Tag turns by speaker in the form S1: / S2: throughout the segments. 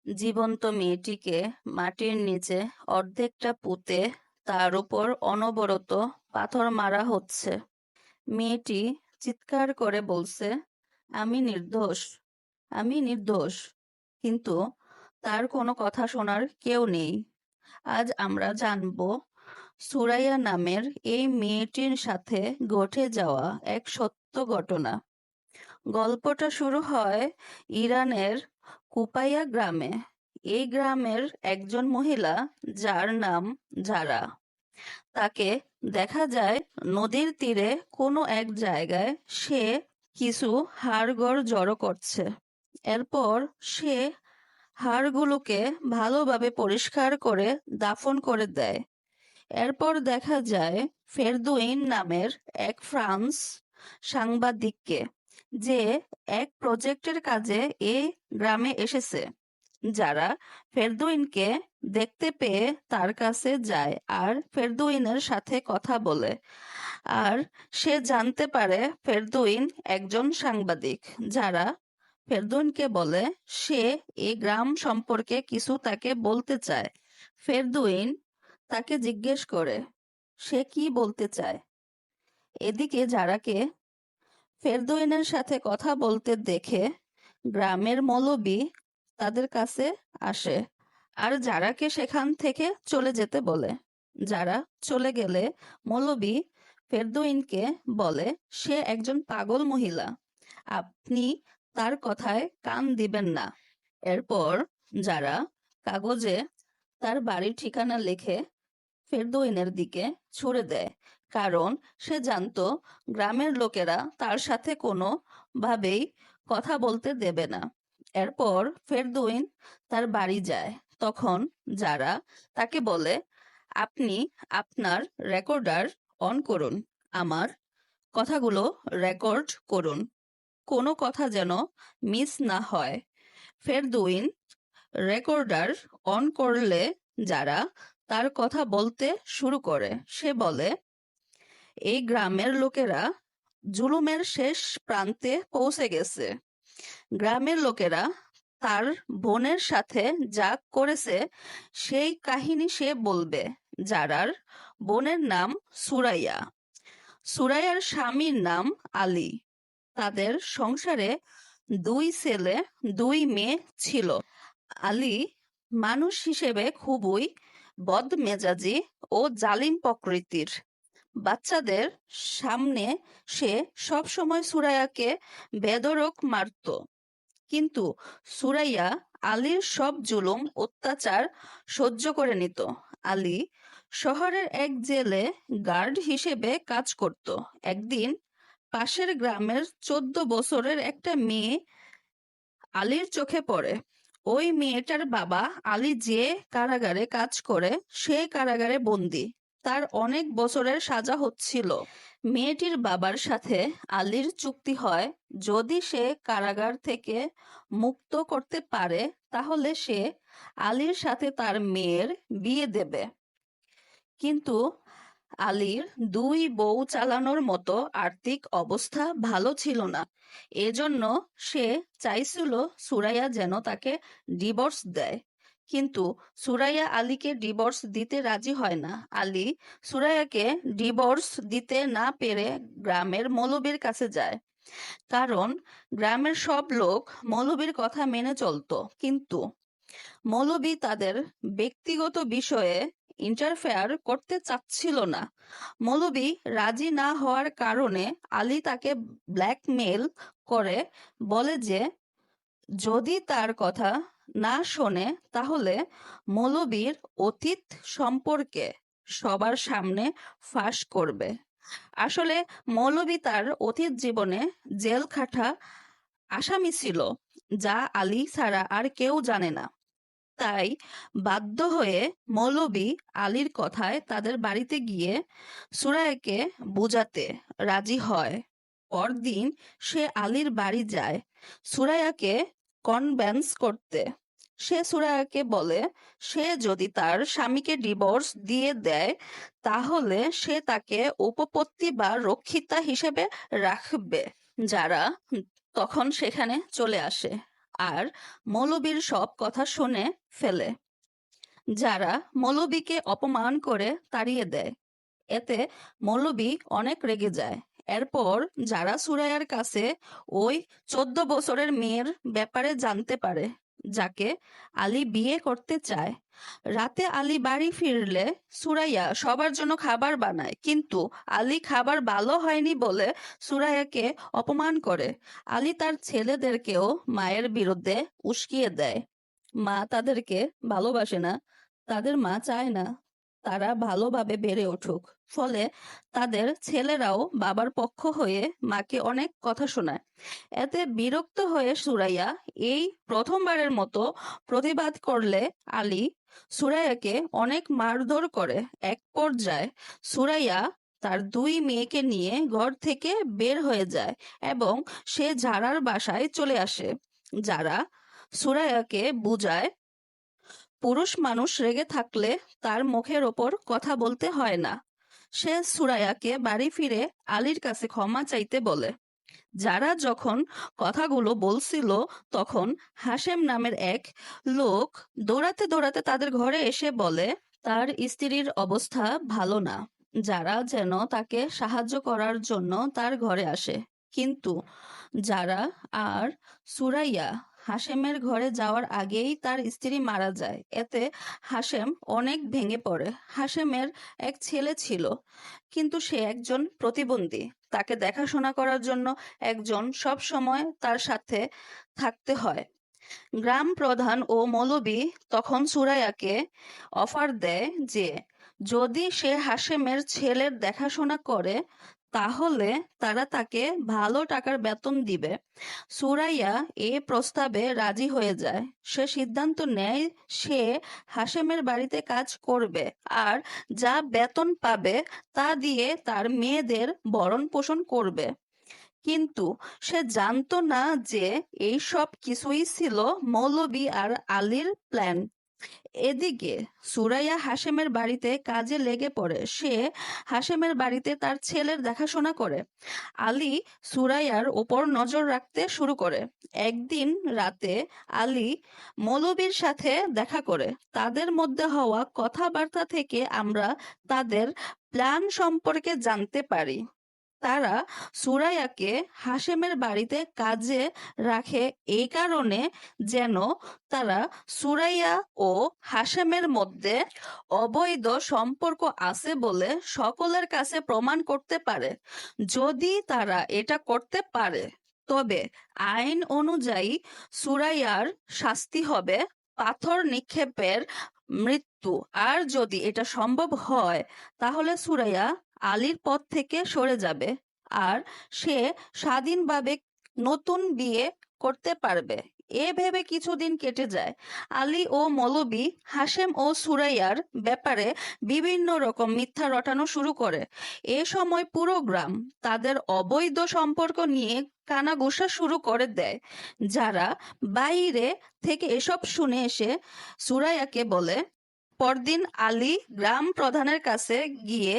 S1: জীবন্ত মেয়েটিকে মাটির নিচে অর্ধেকটা পুঁতে তার উপর অনবরত পাথর মারা হচ্ছে। মেয়েটি চিৎকার করে বলছে, আমি নির্দোষ, আমি নির্দোষ। কিন্তু তার কোনো কথা শোনার কেউ নেই। আজ আমরা জানব সুরাইয়া নামের এই মেয়েটির সাথে ঘটে যাওয়া এক সত্য ঘটনা। গল্পটা শুরু হয় ইরানের কুপাইয়া গ্রামে। এই গ্রামের একজন মহিলা যার নাম যারা। তাকে দেখা যায় নদীর তীরে কোনো এক জায়গায় সে কিছু হাড়গোড় জড়ো করছে। এরপর সে হাড়গুলোকে ভালোভাবে পরিষ্কার করে দাফন করে দেয়। এরপর দেখা যায় ফেরদৌইন নামের এক ফ্রান্স সাংবাদিককে, যে এক প্রজেক্টের কাজে এই গ্রামে এসেছে। যারা ফেরদৌইনকে দেখতে পেয়ে তার কাছে যায় আর ফেরদৌইনের সাথে কথা বলে। আর সে জানতে পারে ফেরদৌইন একজন সাংবাদিক। যারা ফেরদৌইনকে বলে সে এই গ্রাম সম্পর্কে কিছু তাকে বলতে চায়। ফেরদৌইন তাকে জিজ্ঞেস করে সে কি বলতে চায়। এদিকে যারাকে ফেরদৌইনের সাথে কথা বলতে দেখে গ্রামের মৌলবি তাদের কাছে আসে আর যারাকে সেখান থেকে চলে যেতে বলে। যারা চলে গেলে মৌলবি ফেরদৌইনকে বলে সে একজন পাগল মহিলা, আপনি তার কথায় কান দিবেন না। এরপর যারা কাগজে তার বাড়ির ঠিকানা লিখে ফেরদৌইনের দিকে ছুড়ে দেয়, কারণ সে জানতো গ্রামের লোকেরা তার সাথে কোনো ভাবেই কথা বলতে দেবে না। এরপর ফেরদৌইন তার বাড়ি যায়। তখন যারা তাকে বলে, আপনি আপনার রেকর্ডার অন করুন, আমার কথাগুলো রেকর্ড করুন, কোনো কথা যেন মিস না হয়। ফেরদৌইন রেকর্ডার অন করলে যারা তার কথা বলতে শুরু করে। সে বলে, এই গ্রামের লোকেরা জুলুমের শেষ প্রান্তে পৌঁছে গেছে। গ্রামের লোকেরা তার বোনের সাথে যা করেছে সেই কাহিনী সে বলবে। যারার বোনের নাম সুরাইয়া, সুরাইয়ার স্বামীর নাম আলী। তাদের সংসারে 2 ছেলে 2 মেয়ে ছিল। আলী মানুষ হিসেবে খুবই বদমেজাজি ও জালিম প্রকৃতির। বাচ্চাদের সামনে সে সব সময় সুরাইয়াকে বেধড়ক মারত। কিন্তু সুরাইয়া আলীর সব জুলুম অত্যাচার সহ্য করে নিত। আলী শহরের এক জেলে গার্ড হিসেবে কাজ করত। একদিন পাশের গ্রামের 14 বছরের একটা মেয়ে আলীর চোখে পড়ে। ওই মেয়েটার বাবা আলী যে কারাগারে কাজ করে সেই কারাগারে বন্দি। তার অনেক বছরের সাজা হচ্ছিল। মেয়েটির বাবার সাথে আলীর চুক্তি হয়, যদি সে কারাগার থেকে মুক্ত করতে পারে তাহলে সে আলীর সাথে তার মেয়ের বিয়ে দেবে। কিন্তু আলীর 2 বউ চালানোর মতো আর্থিক অবস্থা ভালো ছিল না। এজন্য সে চাইছিল সুরাইয়া যেন তাকে ডিভোর্স দেয়। কিন্তু সুরাইয়া আলীকে ডিভোর্স দিতে রাজি হয় না। আলী সুরাইয়াকে ডিভোর্স দিতে না পেরে গ্রামের মৌলবীর কাছে যায়, কারণ গ্রামের সব লোক মৌলবীর কথা মেনে চলতো। কিন্তু মৌলবী তাদের ব্যক্তিগত বিষয়ে ইন্টারফেয়ার করতে চাচ্ছিল না। মৌলবী রাজি না হওয়ার কারণে আলী তাকে ব্ল্যাকমেল করে বলে যে যদি তার কথা না শোনে তাহলে মৌলবীর অতীত সম্পর্কে সবার সামনে ফাঁস করবে। আসলে মৌলবী তার অতীত জীবনে জেল খাটা আসামি ছিল, যা আলী ছাড়া আর কেউ জানে না। তাই বাধ্য হয়ে মৌলবী আলীর কথায় তাদের বাড়িতে গিয়ে সুরাইয়াকে বুঝাতে রাজি হয়। পরদিন সে আলীর বাড়ি যায় সুরাইয়াকে কনভিন্স করতে। সে সুরাইয়াকে বলে সে যদি তার স্বামীকে ডিভোর্স দিয়ে দেয় তাহলে সে তাকে উপপত্তি বা রক্ষিতা হিসেবে রাখবে। যারা তখন সেখানে চলে আসে। আর মৌলবীর সব কথা শুনে ফেলে, যারা মৌলবীকে অপমান করে তাড়িয়ে দেয়। এতে মৌলবী অনেক রেগে যায়। এরপর যারা সুরাইয়ার কাছে ওই 14 বছরের মেয়ের ব্যাপারে জানতে পারে, যাকে আলী বিয়ে করতে চায়। রাতে আলী বাড়ি ফিরলে সুরাইয়া সবার জন্য খাবার বানায়, কিন্তু আলী খাবার ভালো হয়নি বলে সুরাইয়াকে অপমান করে। আলী তার ছেলেদেরকেও মায়ের বিরুদ্ধে উস্কিয়ে দেয়। মা তাদেরকে ভালোবাসে না, তাদের মা চায় না তারা ভালোভাবে বেড়ে উঠুক। ফলে তাদের ছেলেরাও বাবার পক্ষ হয়ে মাকে অনেক কথা শোনায়। এতে বিরক্ত হয়ে সুরাইয়া এই প্রথমবারের মতো প্রতিবাদ করলে আলী সুরাইয়াকে অনেক মারধর করে। এক পর্যায়ে সুরাইয়া তার 2 মেয়েকে নিয়ে ঘর থেকে বের হয়ে যায় এবং সে জারার বাসায় চলে আসে। যারা সুরাইয়াকে বুঝায়, পুরুষ মানুষ রেগে থাকলে তার মুখের ওপর কথা বলতে হয় না। সে সুরাইয়াকে বাড়ি ফিরে আলীর কাছে ক্ষমা চাইতে বলে। যারা যখন কথাগুলো বলছিল, তখন হাশেম নামের এক লোক দৌড়াতে দৌড়াতে তাদের ঘরে এসে বলে তার স্ত্রীর অবস্থা ভালো না, যারা যেন তাকে সাহায্য করার জন্য তার ঘরে আসে। কিন্তু যারা আর সুরাইয়া হাশেমের ঘরে যাওয়ার আগেই তার স্ত্রী মারা যায়। এতে হাশেম অনেক ভেঙে পড়ে। হাশেমের এক ছেলে ছিল, কিন্তু সে একজন প্রতিবন্ধী। তাকে দেখাশোনা করার জন্য একজন সব সময় তার সাথে থাকতে হয়। গ্রাম প্রধান ও মৌলবী তখন সুরাইয়াকে অফার দেয় যে যদি সে হাশেমের ছেলের দেখাশোনা করে তাহলে তারা তাকে ভালো টাকার বেতন দিবে। সুরাইয়া এ প্রস্তাবে রাজি হয়ে যায়। সে সিদ্ধান্ত নেয় সে হাশেমের বাড়িতে কাজ করবে আর যা বেতন পাবে তা দিয়ে তার মেয়েদের ভরণ পোষণ করবে। কিন্তু সে জানতো না যে এই সব কিছুই ছিল মৌলবী আর আলীর প্ল্যান। এদিকে সুরাইয়া হাশেমের বাড়িতে কাজে লেগে পড়ে। সে হাশেমের বাড়িতে তার ছেলের দেখাশোনা করে। আলী সুরাইয়ার ওপর নজর রাখতে শুরু করে। একদিন রাতে আলী মৌলবীর সাথে দেখা করে। তাদের মধ্যে হওয়া কথাবার্তা থেকে আমরা তাদের প্ল্যান সম্পর্কে জানতে পারি। তারা সুরাইয়াকে হাশেমের বাড়িতে কাজে রাখে এই কারণে যেন তারা সুরাইয়া ও হাশেমের মধ্যে অবৈধ সম্পর্ক আছে বলে সকলের কাছে প্রমাণ করতে পারে। যদি তারা এটা করতে পারে তবে আইন অনুযায়ী সুরাইয়ার শাস্তি হবে পাথর নিক্ষেপের মৃত্যু। আর যদি এটা সম্ভব হয় তাহলে সুরাইয়া আলীর পথ থেকে সরে যাবে আর সে স্বাধীনভাবে নতুন বিয়ে করতে পারবে। এ ভেবে কিছুদিন কেটে যায়। আলী ও মৌলবী হাশেম ও সুরাইয়ার ব্যাপারে বিভিন্ন রকম মিথ্যা রটানো শুরু করে। এ সময় পুরো গ্রাম তাদের অবৈধ সম্পর্ক নিয়ে কানাঘুষা শুরু করে দেয়। যারা বাইরে থেকে এসব শুনে এসে সুরাইয়াকে বলে। পরদিন আলী গ্রাম প্রধানের কাছে গিয়ে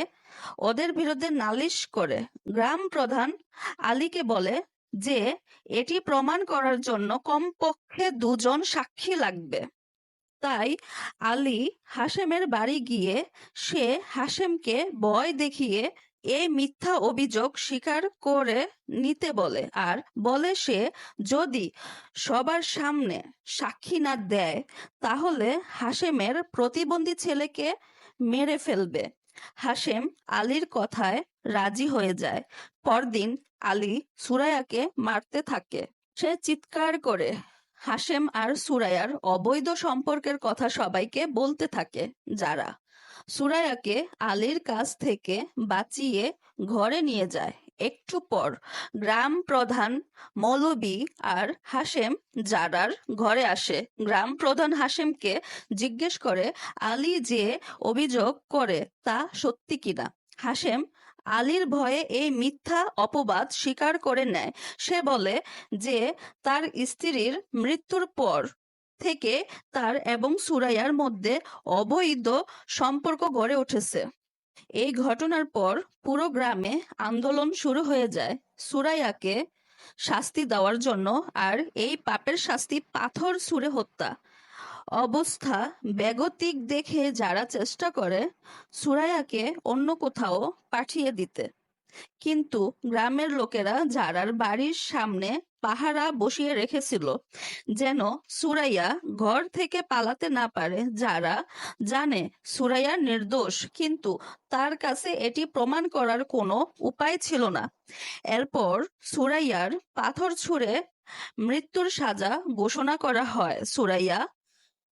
S1: ওদের বিরুদ্ধে নালিশ করে। গ্রাম প্রধান আলীকে বলে যে এটি প্রমাণ করার জন্য কমপক্ষে 2 জন সাক্ষী লাগবে। তাই আলী হাশেমের বাড়ি গিয়ে সে হাশেমকে ভয় দেখিয়ে এই মিথ্যা অভিযোগ স্বীকার করে নিতে বলে আর বলে সে যদি সবার সামনে সাক্ষী না দেয় তাহলে হাশেমের প্রতিবন্ধী ছেলেকে মেরে ফেলবে। হাশেম আলীর কথায় রাজি হয়ে যায়। পরদিন আলী সুরাইয়াকে মারতে থাকে। সে চিৎকার করে হাশেম আর সুরাইয়ার অবৈধ সম্পর্কের কথা সবাইকে বলতে থাকে। যারা সুরাইয়াকে আলীর কাছ থেকে বাঁচিয়ে ঘরে নিয়ে যায়। একটু পর গ্রাম প্রধান মৌলবী আর হাশেম জারার ঘরে আসে। গ্রাম প্রধান হাশেমকে জিজ্ঞেস করে আলী যে অভিযোগ করে তা সত্যি কিনা। হাশেম আলীর ভয়ে এই মিথ্যা অপবাদ স্বীকার করে নেয়। সে বলে যে তার স্ত্রীর মৃত্যুর পর থেকে তার এবং সুরাইয়ার মধ্যে অবৈধ সম্পর্ক গড়ে উঠেছে। এই ঘটনার পর পুরো গ্রামে আন্দোলন শুরু হয়ে যায়। সুরাইয়াকে শাস্তি দেওয়ার জন্য, আর এই পাপের শাস্তি পাথর ছুঁড়ে হত্যা। অবস্থা বেগতিক দেখে যারা চেষ্টা করে সুরাইয়াকে অন্য কোথাও পাঠিয়ে দিতে, কিন্তু গ্রামের লোকেরা যারার বাড়ির সামনে পাহারা বসিয়ে রেখেছিল যেন সুরাইয়া ঘর থেকে পালাতে না পারে, যারা জানে সুরাইয়া নির্দোষ, কিন্তু তার কাছে এটি প্রমাণ করার কোনো উপায় ছিল না। এরপর সুরাইয়ার পাথর ছুঁড়ে মৃত্যুর সাজা ঘোষণা করা হয়। সুরাইয়া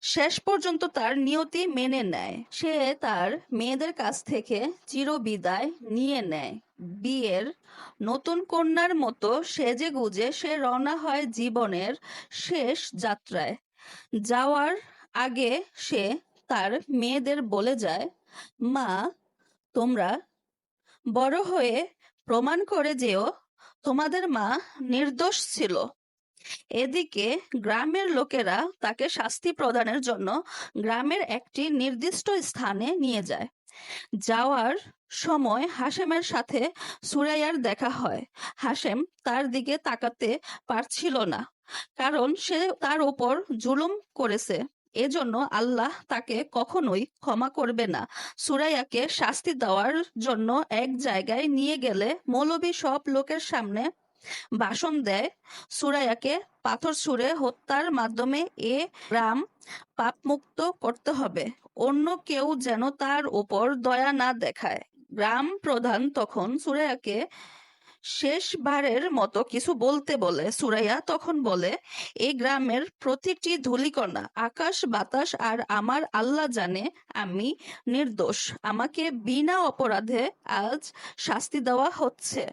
S1: শেষ পর্যন্ত তার নিয়তি মেনে নেয়। সে তার মেয়েদের কাছ থেকে চিরবিদায় নিয়ে নেয়। বিয়ের নতুন কন্যার মতো সেজে গুজে সে রওনা হয় জীবনের শেষ যাত্রায়। যাওয়ার আগে সে তার মেয়েদের বলে যায়, মা, তোমরা বড় হয়ে প্রমাণ করে যেও তোমাদের মা নির্দোষ ছিল। এদিকে গ্রামের লোকেরা তাকে শাস্তি প্রদানের জন্য গ্রামের একটি নির্দিষ্ট স্থানে নিয়ে যায়। যাওয়ার সময় হাশেমের সাথে সুরাইয়ার দেখা হয়। হাশেম তার দিকে তাকাতে পারছিল না, কারণ সে তার উপর জুলুম করেছে। এজন্য আল্লাহ তাকে কখনোই ক্ষমা করবে না। সুরাইয়াকে শাস্তি দেওয়ার জন্য এক জায়গায় নিয়ে গেলে মৌলবী সব লোকের সামনে ভাষণ দেয়, সুরাইয়াকে পাথর ছুঁড়ে হত্যার মাধ্যমে এ গ্রাম পাপমুক্ত করতে হবে, অন্য কেউ যেন তার উপর দয়া না দেখায়। গ্রাম প্রধান তখন সুরাইয়াকে শেষবারের মতো কিছু বলতে বলে। সুরাইয়া তখন বলে, এই গ্রামের প্রতিটি ধূলিকণা, আকাশ বাতাস আর আমার আল্লাহ জানে আমি নির্দোষ। আমাকে বিনা অপরাধে আজ শাস্তি দেওয়া হচ্ছে।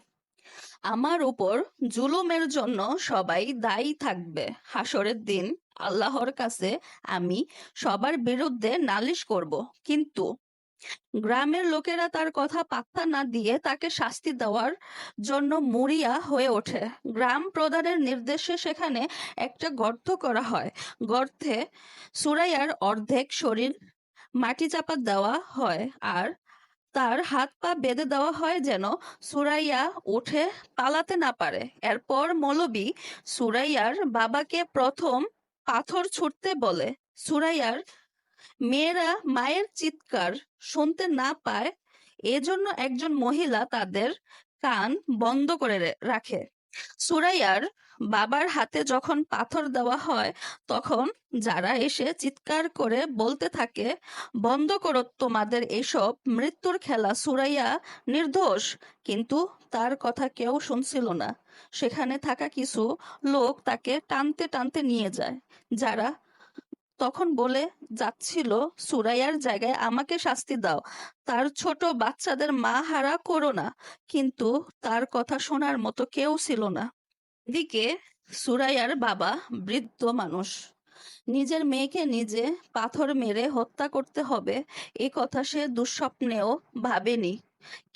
S1: আমার উপর জুলুমের জন্য সবাই দায়ী থাকবে। হাসরের দিন আল্লাহর কাছে আমি সবার বিরুদ্ধে নালিশ করব। কিন্তু গ্রামের লোকেরা তার কথা পাত্তা না দিয়ে তাকে শাস্তি দেওয়ার জন্য মরিয়া হয়ে ওঠে। গ্রাম প্রধানের নির্দেশে সেখানে একটা গর্ত করা হয়। গর্তে সুরাইয়ার অর্ধেক শরীর মাটি চাপা দেওয়া হয় আর তার হাত পা বেঁধে দেওয়া হয় যেন সুরাইয়া উঠে পালাতে না পারে। এরপর মৌলবী সুরাইয়ার বাবাকে প্রথম পাথর ছুঁড়তে বলে। সুরাইয়ার মেয়েরা মায়ের চিৎকার শুনতে না পায়, এজন্য একজন মহিলা তাদের কান বন্ধ করে রাখে। সুরাইয়ার বাবার হাতে যখন পাথর দেওয়া হয়, তখন যারা এসে চিৎকার করে বলতে থাকে, বন্ধ করো তোমাদের এসব মৃত্যুর খেলা, সুরাইয়া নির্দোষ। কিন্তু তার কথা কেউ শুনছিল না। সেখানে থাকা কিছু লোক তাকে টানতে টানতে নিয়ে যায়, যারা তখন বলে যাচ্ছিল, সুরাইয়ার জায়গায় আমাকে শাস্তি দাও, তার ছোট বাচ্চাদের মা হারা করো না। কিন্তু তার কথা শোনার মতো কেউ ছিল না। এদিকে সুরাইয়ার বাবা বৃদ্ধ মানুষ, নিজের মেয়েকে নিজে পাথর মেরে হত্যা করতে হবে এই কথা সে দুঃস্বপ্নেও ভাবেনি,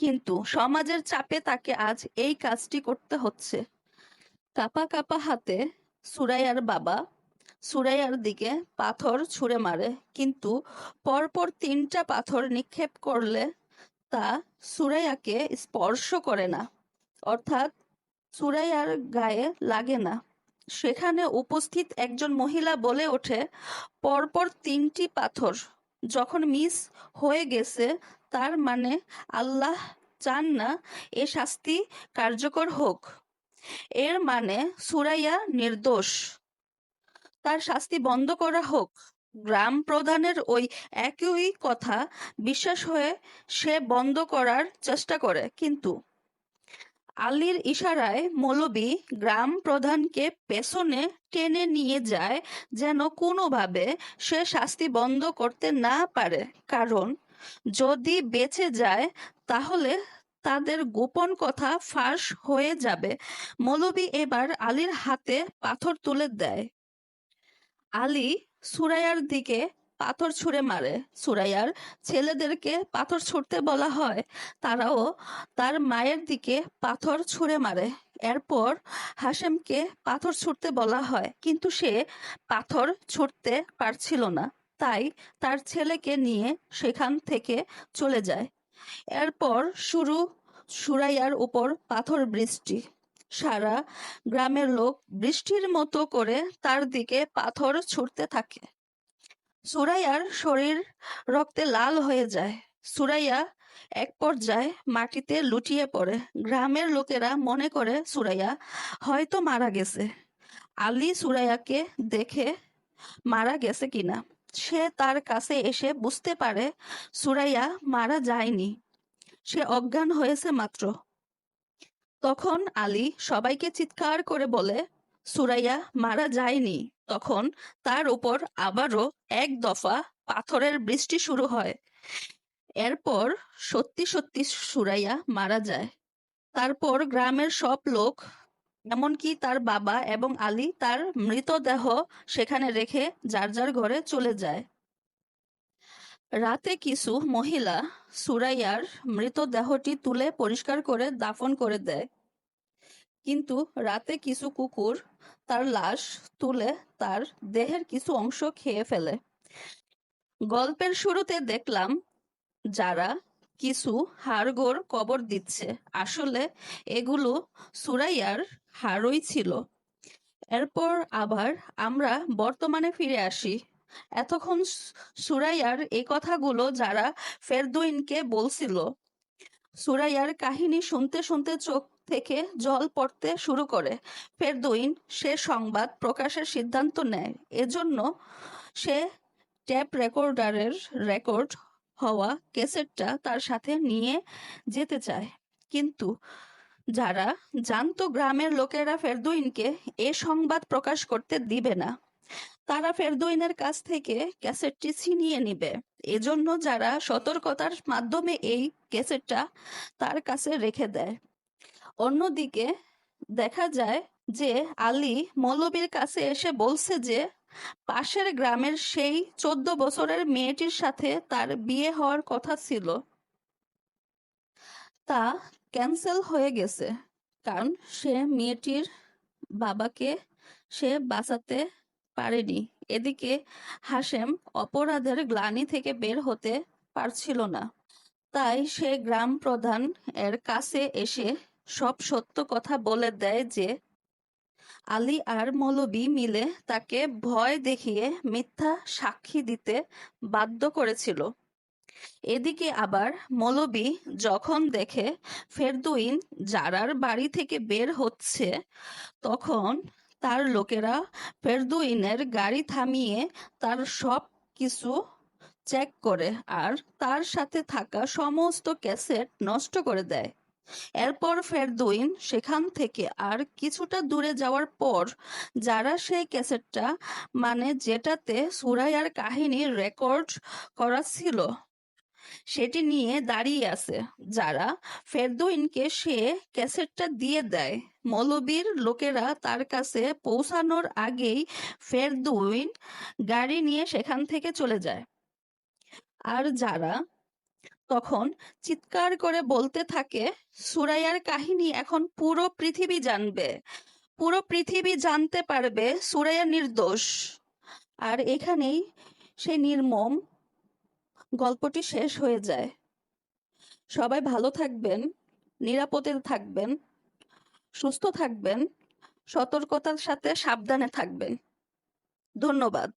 S1: কিন্তু সমাজের চাপে তাকে আজ এই কাজটি করতে হচ্ছে। কাপা কাপা হাতে সুরাইয়ার বাবা সুরাইয়ার দিকে পাথর ছুঁড়ে মারে, কিন্তু পরপর 3টা পাথর নিক্ষেপ করলে তা সুরাইয়াকে স্পর্শ করে না, অর্থাৎ সুরাইয়ার গায়ে লাগে না। সেখানে উপস্থিত একজন মহিলা বলে ওঠে, পরপর 3টি পাথর যখন মিস হয়ে গেছে, তার মানে আল্লাহ চান না এ শাস্তি কার্যকর হোক। এর মানে সুরাইয়া নির্দোষ, তার শাস্তি বন্ধ করা হোক। গ্রাম প্রধানের ওই একই কথা বিশ্বাস হয়ে সে বন্ধ করার চেষ্টা করে, কিন্তু আলীর ইশারায় মৌলবী গ্রাম প্রধানকে পেছনে টেনে নিয়ে যায় যেন কোনোভাবে সে শাস্তি বন্ধ করতে না পারে, কারণ যদি বেঁচে যায় তাহলে তাদের গোপন কথা ফাঁস হয়ে যাবে। মৌলবী এবার আলীর হাতে পাথর তুলে দেয়। আলী সুরাইয়ার দিকে পাথর ছুঁড়ে মারে। সুরাইয়ার ছেলেদেরকে পাথর ছুঁড়তে বলা হয়, তারাও তার মায়ের দিকে পাথর ছুঁড়ে মারে। এরপর হাশেমকে পাথর ছুঁড়তে বলা হয়, কিন্তু সে পাথর ছুঁড়তে পারছিল না, তাই তার ছেলেকে নিয়ে সেখান থেকে চলে যায়। এরপর শুরু সুরাইয়ার উপর পাথর বৃষ্টি। সারা গ্রামের লোক বৃষ্টির মতো করে তার দিকে পাথর ছুঁড়তে থাকে। সুরাইয়ার শরীর রক্তে লাল হয়ে যায়। সুরাইয়া এক পর্যায়ে মাটিতে লুটিয়ে পড়ে। গ্রামের লোকেরা মনে করে সুরাইয়া হয়তো মারা গেছে। আলী সুরাইয়াকে দেখে মারা গেছে কিনা সে তার কাছে এসে বুঝতে পারে সুরাইয়া মারা যায়নি, সে অজ্ঞান হয়েছে মাত্র। তখন আলী সবাইকে চিৎকার করে বলে সুরাইয়া মারা যায়নি। তখন তার উপর আবারও এক দফা পাথরের বৃষ্টি শুরু হয়। এরপর সত্যি সত্যি সুরাইয়া মারা যায়। তারপর গ্রামের সব লোক, এমনকি তার বাবা এবং আলী, তার মৃতদেহ সেখানে রেখে যার যার ঘরে চলে যায়। রাতে কিছু মহিলা সুরাইয়ার মৃতদেহটি তুলে পরিষ্কার করে দাফন করে দেয়, কিন্তু রাতে কিছু কুকুর তার লাশ তুলে তার দেহের কিছু অংশ খেয়ে ফেলে। গল্পের শুরুতে দেখলাম যারা কিছু হাড়গোড় কবর দিচ্ছে, আসলে এগুলো সুরাইয়ার হাড়ই ছিল। এরপর আবার আমরা বর্তমানে ফিরে আসি। এতক্ষণ সুরাইয়ার এই কথাগুলো যারা ফেরদৌইনকে বলছিল, সুরাইয়ার কাহিনী শুনতে শুনতে চোখ থেকে জল পড়তে শুরু করে। ফেরদৌইন সে সংবাদ প্রকাশের সিদ্ধান্ত নেয়। এজন্য সে ট্যাপ রেকর্ডারের রেকর্ড হওয়া ক্যাসেটটা তার সাথে নিয়ে যেতে চায়, কিন্তু যারা জানতো গ্রামের লোকেরা ফেরদৌইনকে এ সংবাদ প্রকাশ করতে দিবে না, তারা ফেরদৌইনের কাছ থেকে ক্যাসেটটি ছিনিয়ে নিবে। এজন্য যারা সতর্কতার মাধ্যমে এই ক্যাসেটটা তার কাছে রেখে দেয়। অন্যদিকে দেখা যায় যে আলী মৌলবীর কাছে এসে বলছে যে পাশের গ্রামের সেই 14 বছরের মেয়েটির সাথে তার বিয়ে হওয়ার কথা ছিল, তা ক্যান্সেল হয়ে গেছে, কারণ সে মেয়েটির বাবাকে সে বাঁচাতে পারেনি। এদিকে হাশেম অপরাধের গ্লানি থেকে বের হতে পারছিল না, তাই সে গ্রাম প্রধান এর কাছে এসে সব সত্য কথা বলে দেয় যে আলী আর মৌলবী মিলে তাকে ভয় দেখিয়ে মিথ্যা সাক্ষী দিতে বাধ্য করেছিল। এদিকে আবার মৌলবী যখন দেখে ফেরদৌইন জারার বাড়ি থেকে বের হচ্ছে, তখন তার লোকেরা ফেরদৌইনের গাড়ি থামিয়ে তার সব কিছু চেক করে আর তার সাথে থাকা সমস্ত ক্যাসেট নষ্ট করে দেয়। এরপর ফেরদৌইন সেখান থেকে আর কিছুটা দূরে যাওয়ার পর যারা সেই ক্যাসেটটা, মানে যেটাতে সুরাইয়ার কাহিনী রেকর্ড করা ছিল, সেটি নিয়ে দাঁড়িয়ে আছে। যারা ফেরদৌইনকে সে ক্যাসেটটা দিয়ে দেয়। মৌলবীর লোকেরা তার কাছে পৌঁছানোর আগেই ফেরদৌইন গাড়ি নিয়ে সেখান থেকে চলে যায়। আর যারা তখন চিৎকার করে বলতে থাকে সুরাইয়ার কাহিনী এখন পুরো পৃথিবী জানবে, পুরো পৃথিবী জানতে পারবে সুরাইয়া নির্দোষ। আর এখানেই সেই নির্মম গল্পটি শেষ হয়ে যায়। সবাই ভালো থাকবেন, নিরাপদে থাকবেন, সুস্থ থাকবেন, সতর্কতার সাথে সাবধানে থাকবেন। ধন্যবাদ।